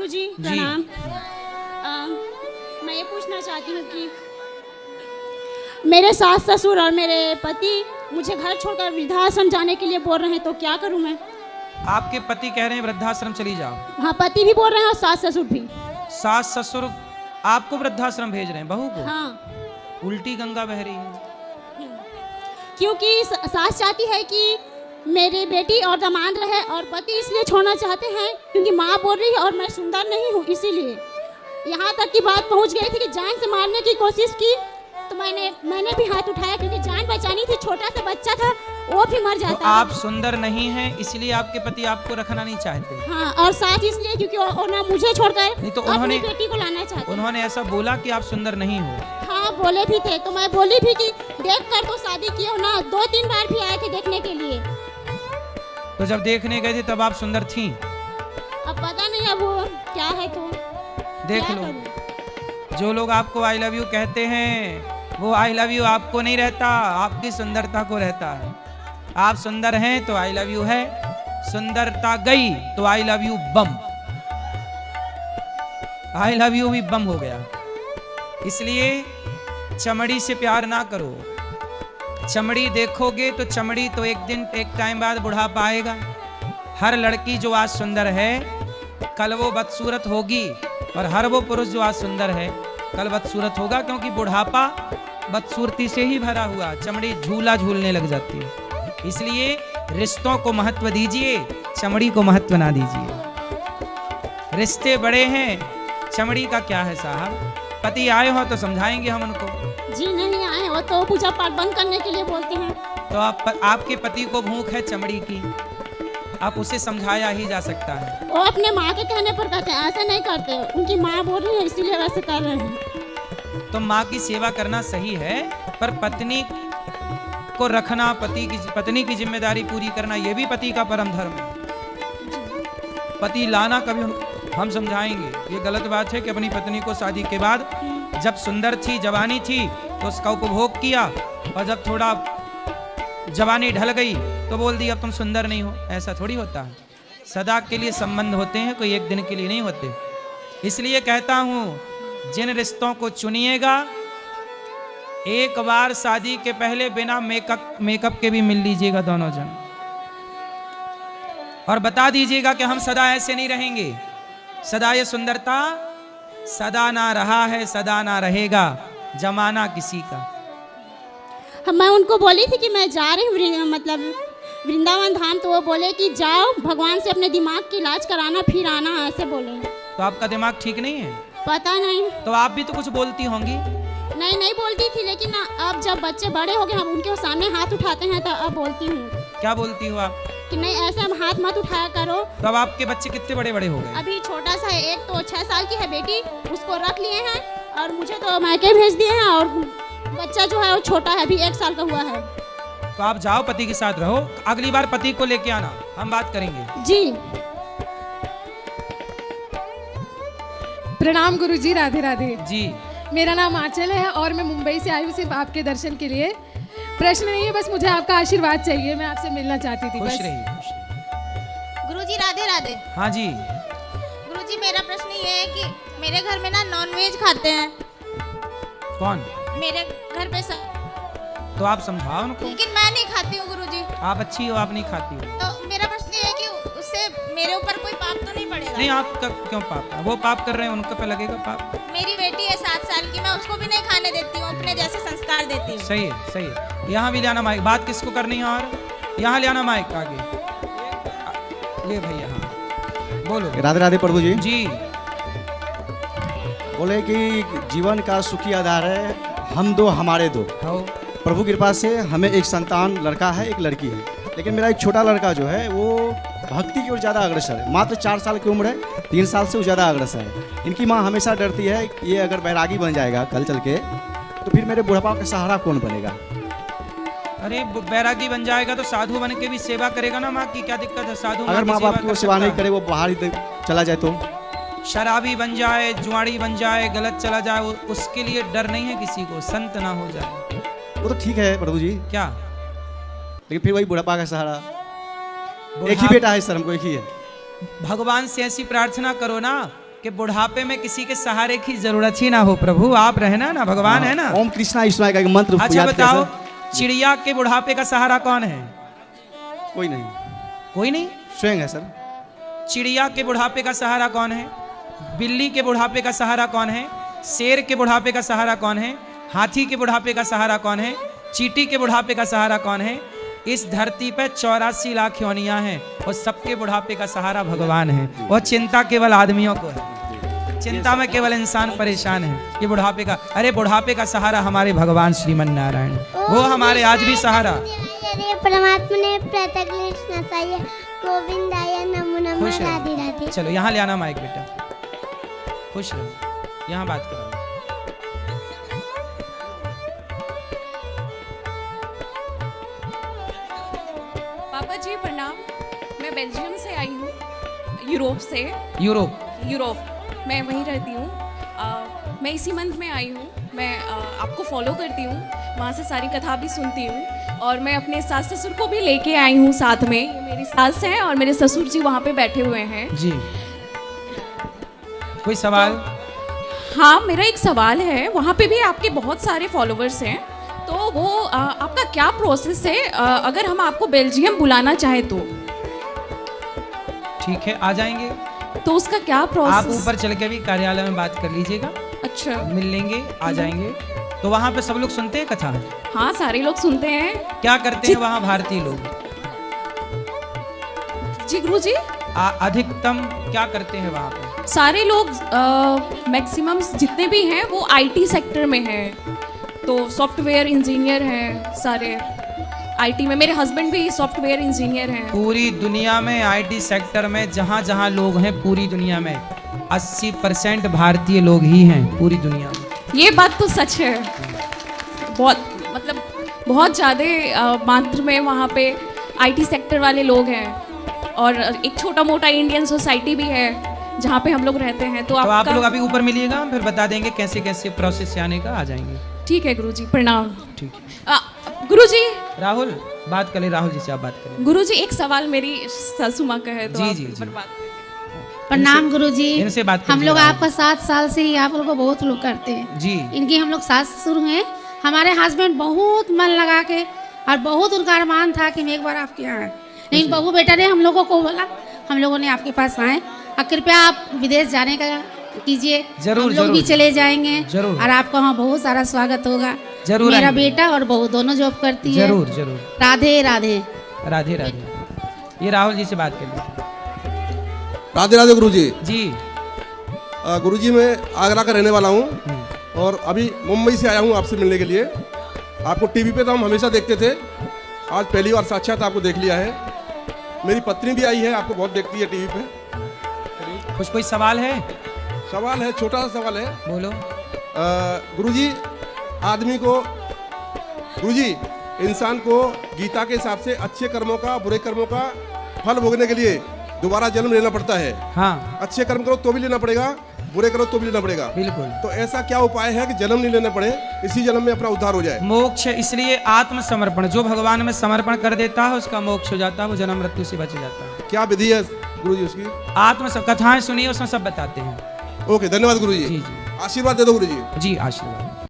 गुरुजी प्रणाम। मैं ये पूछना चाहती हूँ कि मेरे सास ससुर और मेरे पति मुझे घर छोड़कर वृद्धाश्रम जाने के लिए बोल रहे हैं, तो क्या करूँ मैं? आपके पति कह रहे हैं वृद्धाश्रम चली जाओ? हाँ, पति भी बोल रहे हैं और सास ससुर भी। सास ससुर आपको वृद्धाश्रम भेज रहे हैं, बहू को? हाँ। उल्टी गंगा बह रही है। क्योंकि सास चाहती है कि मेरी बेटी और दामाद रहे और पति इसलिए छोड़ना चाहते हैं क्योंकि माँ बोल रही है और मैं सुंदर नहीं हूँ, इसीलिए। यहाँ तक की बात पहुँच गई थी कि जान से मारने की कोशिश की, तो मैंने भी हाथ उठाया क्योंकि जान बचानी थी। छोटा सा बच्चा था, वो भी मर जाता। तो आप सुंदर नहीं हैं, इसलिए आपके पति आपको रखना नहीं चाहते? हाँ, और साथ इसलिए क्योंकि वो ना मुझे छोड़कर नहीं तो अपनी बेटी को लाना चाहते। उन्होंने ऐसा बोला कि आप सुंदर नहीं हो? हाँ, बोले भी थे। तो मैं बोली भी कि देख कर तो शादी किए हो ना। 2-3 बार भी आए थे देखने के लिए। तो जब देखने गए थे तब आप सुंदर थी? अब पता नहीं अब वो क्या है, तो देख लो, जो लोग आपको आई लव यू कहते हैं वो आई लव यू आपको नहीं रहता, आपकी सुंदरता को रहता है। आप सुंदर हैं तो आई लव यू है, सुंदरता गई तो I love you bomb, I love you भी बम हो गया। इसलिए चमड़ी से प्यार ना करो। चमड़ी देखोगे तो चमड़ी तो एक टाइम बाद बुढ़ापा आएगा। हर लड़की जो आज सुंदर है कल वो बदसूरत होगी, और हर वो पुरुष जो आज सुंदर है कल बदसूरत होगा, क्योंकि बुढ़ापा बदसूरती से ही भरा हुआ। चमड़ी झूला झूलने लग जाती है। इसलिए रिश्तों को महत्व दीजिए, चमड़ी को महत्व ना दीजिए। रिश्ते बड़े हैं, चमड़ी का क्या है साहब? पति आए हो तो समझाएंगे हम उनको। जी नहीं आए, वो तो पूजा पाठ बंद करने के लिए बोलते हैं। तो आपके पति को भूख है चमड़ी की, आप उसे समझाया ही जा सकता है। वो अपने माँ के कहने पर कहते हैं, ऐसा नहीं करते। उनकी माँ बोल रही है इसीलिए वैसे कर रहे हैं। तो माँ की सेवा करना सही है, पर पत्नी को रखना, पत्नी की जिम्मेदारी पूरी करना, यह भी पति का परम धर्म है। पति लाना कभी हम समझाएंगे, ये गलत बात है कि अपनी पत्नी को शादी के बाद जब सुंदर थी, जवानी थी तो उसका उपभोग किया, और जब थोड़ा जवानी ढल गई तो बोल दी अब तुम सुंदर नहीं हो। ऐसा थोड़ी होता है। सदा के लिए संबंध होते हैं, कोई एक दिन के लिए नहीं होते। इसलिए कहता हूं, जिन रिश्तों को चुनिएगा एक बार शादी के पहले बिना मेकअप के भी मिल लीजिएगा दोनों जन, और बता दीजिएगा कि हम सदा ऐसे नहीं रहेंगे। सदा ये सुंदरता सदा ना रहा है, सदा ना रहेगा, जमाना किसी का। मैं उनको बोली थी कि मैं जा रही हूँ मतलब वृंदावन धाम, तो वो बोले कि जाओ भगवान से अपने दिमाग की इलाज कराना फिर आना, ऐसे बोले। तो आपका दिमाग ठीक नहीं है? पता नहीं। तो आप भी तो कुछ बोलती होंगी? नहीं बोलती थी, लेकिन अब जब बच्चे बड़े हो गए हम उनके सामने हाथ उठाते हैं तो अब बोलती हूँ। क्या बोलती हो आप? कि नहीं ऐसे हम हाथ मत उठाया करो। तो अब आपके बच्चे कितने बड़े बड़े हो गए? अभी छोटा सा है, एक तो 6 साल की है बेटी, उसको रख लिए हैं, और मुझे तो मायके भेज दिए हैं, और बच्चा जो है वो छोटा है, अभी 1 साल का हुआ है। तो आप जाओ, पति के साथ रहो, अगली बार पति को लेके आना, हम बात करेंगे। जी प्रणाम गुरुजी, राधे राधे जी। मेरा नाम आंचल है और मैं मुंबई से आई हूँ सिर्फ आपके दर्शन के लिए। प्रश्न नहीं है, बस मुझे आपका आशीर्वाद चाहिए, मैं आपसे मिलना चाहती थी। खुश रहिए। गुरुजी राधे राधे। हाँ जी। गुरुजी मेरा प्रश्न ये है कि मेरे घर में ना नॉनवेज खाते हैं। कौन? मेरे घर पे सब। तो आप समझाओ उनको। लेकिन मैं नहीं खाती हूँ गुरुजी। आप अच्छी हो, आप नहीं खाती हो। तो मेरा प्रश्न ये है कि उससे मेरे ऊपर कोई पाप तो नहीं पड़ेगा? नहीं, आपका क्यों पाप? वो पाप कर रहे हैं, उनके पे लगेगा पाप। मेरी बेटी है 7 साल की, मैं उसको भी नहीं खाने देती हूँ, अपने जैसे संस्कार देती हूँ। सही है, सही है। यहाँ भी ले आना माइक, बात किसको करनी है? और यहाँ ले आना माइक आगे। ये भैया, हाँ बोलो। राधे राधे प्रभु जी। जी बोले कि जीवन का सुखी आधार है हम दो हमारे दो। प्रभु की कृपा से हमें एक संतान लड़का है, एक लड़की है, लेकिन मेरा एक छोटा लड़का जो है वो भक्ति की ओर ज़्यादा अग्रसर है। मात्र 4 साल की उम्र है, 3 साल से वो ज़्यादा अग्रसर है। इनकी माँ हमेशा डरती है कि ये अगर बैरागी बन जाएगा कल चल के तो फिर मेरे बुढ़ापा का सहारा कौन बनेगा। अरे बैरागी बन जाएगा तो साधु बन के भी सेवा करेगा ना माँ की, क्या दिक्कत है? साधु अगर माँ बाप की वो सेवा नहीं करे, वो बाहर ही चला जाए तो? शराबी बन जाए, जुआड़ी बन जाए, गलत चला जाए, उसके लिए डर नहीं है किसी को, संत ना हो जाए। वो तो ठीक है प्रभु जी, क्या? लेकिन फिर वही बुढ़ापा का सहारा। एक ही बेटा है सर, हमको एक ही है। भगवान से ऐसी प्रार्थना करो ना कि कि बुढ़ापे में किसी के सहारे की जरूरत ही ना हो। प्रभु आप रहना ना, भगवान है ना। ओम कृष्णा ईश्वराय का एक मंत्र अच्छा याद किया बताओ, सर। चिड़िया के बुढ़ापे का सहारा कौन है? कोई नहीं, कोई नहीं। स्वयं है सर। चिड़िया के बुढ़ापे का सहारा कौन है? बिल्ली के बुढ़ापे का सहारा कौन है? शेर के बुढ़ापे का सहारा कौन है? हाथी के बुढ़ापे का सहारा कौन है? चींटी के बुढ़ापे का सहारा कौन है? इस धरती पे 84 लाख योनियां हैं और सबके बुढ़ापे का सहारा भगवान है। और चिंता केवल आदमियों को है, चिंता में केवल इंसान परेशान है। ये बुढ़ापे का, अरे बुढ़ापे का सहारा हमारे भगवान श्रीमन नारायण, वो हमारे आज भी सहारा। अरे परमात्मा ने प्रत्यक्ष नसाया गोविंदाय नमो नमः खुश रहो। राधे राधे। चलो यहाँ ले आना माइक बेटा, खुश रहो, यहाँ बात करो। पापा जी प्रणाम। मैं बेल्जियम से आई हूँ, यूरोप से। यूरोप मैं वहीं रहती हूँ। मैं इसी मंथ में आई हूँ। मैं आपको फॉलो करती हूँ, वहाँ से सारी कथा भी सुनती हूँ और मैं अपने सास ससुर को भी लेके आई हूँ साथ में। ये मेरी सास हैं और मेरे ससुर जी वहाँ पे बैठे हुए हैं जी। कोई सवाल? हाँ, मेरा एक सवाल है। वहाँ पे भी आपके बहुत सारे फॉलोवर्स हैं, तो वो आपका क्या प्रोसेस है अगर हम आपको बेल्जियम बुलाना चाहे तो? ठीक है, आ जाएंगे। तो उसका क्या प्रोसेस? आप ऊपर चल के भी कार्यालय में बात कर लीजिएगा। अच्छा, मिल लेंगे, आ जाएंगे। तो वहाँ पे सब लोग सुनते हैं कथा? हाँ, सारे लोग सुनते हैं। क्या करते हैं वहाँ भारतीय लोग? जी गुरु जी, अधिकतम क्या करते हैं वहाँ पे? सारे लोग मैक्सिमम जितने भी हैं वो आईटी सेक्टर में हैं। तो सॉफ्टवेयर इंजीनियर हैं सारे आईटी में। मेरे हस्बैंड भी सॉफ्टवेयर इंजीनियर हैं। पूरी दुनिया में आईटी सेक्टर में जहाँ जहाँ लोग हैं, पूरी दुनिया में 80% भारतीय लोग ही हैं पूरी दुनिया में। ये बात तो सच है। बहुत मतलब बहुत ज़्यादा मात्रा में वहाँ पे आईटी सेक्टर वाले लोग हैं और एक छोटा मोटा इंडियन सोसाइटी भी है जहाँ पे हम लोग रहते हैं। तो आप लोग अभी ऊपर मिलिएगा, फिर बता देंगे कैसे कैसे प्रोसेस से आने का। आ जाएंगे। ठीक है गुरुजी, प्रणाम। ठीक है। गुरुजी, राहुल बात करें, राहुल जी से आप बात करें। गुरुजी एक सवाल मेरी सासू माँ का है, तो जी, आप जी, इस पर जी। बात करिए। प्रणाम गुरुजी। इनसे बात हम कीजिए, लोग राहुल। आपका 7 साल से ही आप लोग को बहुत लोग करते हैं जी। इनकी हम लोग सास ससुर हैं। हमारे हस्बैंड बहुत मन लगा के और बहुत उनका अरमान था कि मैं एक बार आपके यहाँ आए, लेकिन बहू बेटा ने हम लोगों को बोला, हम लोगों ने आपके पास आए और कृपया आप विदेश जाने का कीजिए। जरूर, हम लोग जरूर। भी चले जाएंगे जरूर। और आपका वहाँ बहुत सारा स्वागत होगा। जरूर मेरा आएंगे। बेटा और बहू दोनों जॉब करती है। जरूर जरूर। राधे राधे। राधे राधे। ये राहुल जी से बात कर लीजिए। राधे राधे गुरुजी। जी। गुरुजी मैं आगरा का रहने वाला हूँ और अभी मुंबई से आया हूँ आपसे मिलने के लिए। आपको टीवी पे तो हम हमेशा देखते थे, आज पहली बार साक्षात आपको देख लिया है। मेरी पत्नी भी आई है, आपको बहुत देखती है टीवी पे। कुछ कोई सवाल है? सवाल है, छोटा सा सवाल है। बोलो। गुरुजी, आदमी को, गुरुजी इंसान को गीता के हिसाब से अच्छे कर्मों का बुरे कर्मों का फल भोगने के लिए दोबारा जन्म लेना पड़ता है। हाँ। अच्छे कर्म करो तो भी लेना पड़ेगा, बुरे करो तो भी लेना पड़ेगा। बिल्कुल। तो ऐसा क्या उपाय है कि जन्म नहीं लेना पड़े, इसी जन्म में अपना उद्धार हो जाए? मोक्ष, इसलिए आत्मसमर्पण, जो भगवान में समर्पण कर देता है उसका मोक्ष हो जाता है, वो जन्म मृत्यु से बच जाता है। क्या विधि है गुरुजी उसकी? कथाएं सुनिए, उसमें सब बताते हैं। ओके, धन्यवाद गुरुजी। जी जी। आशीर्वाद दे दो गुरुजी। जी, आशीर्वाद।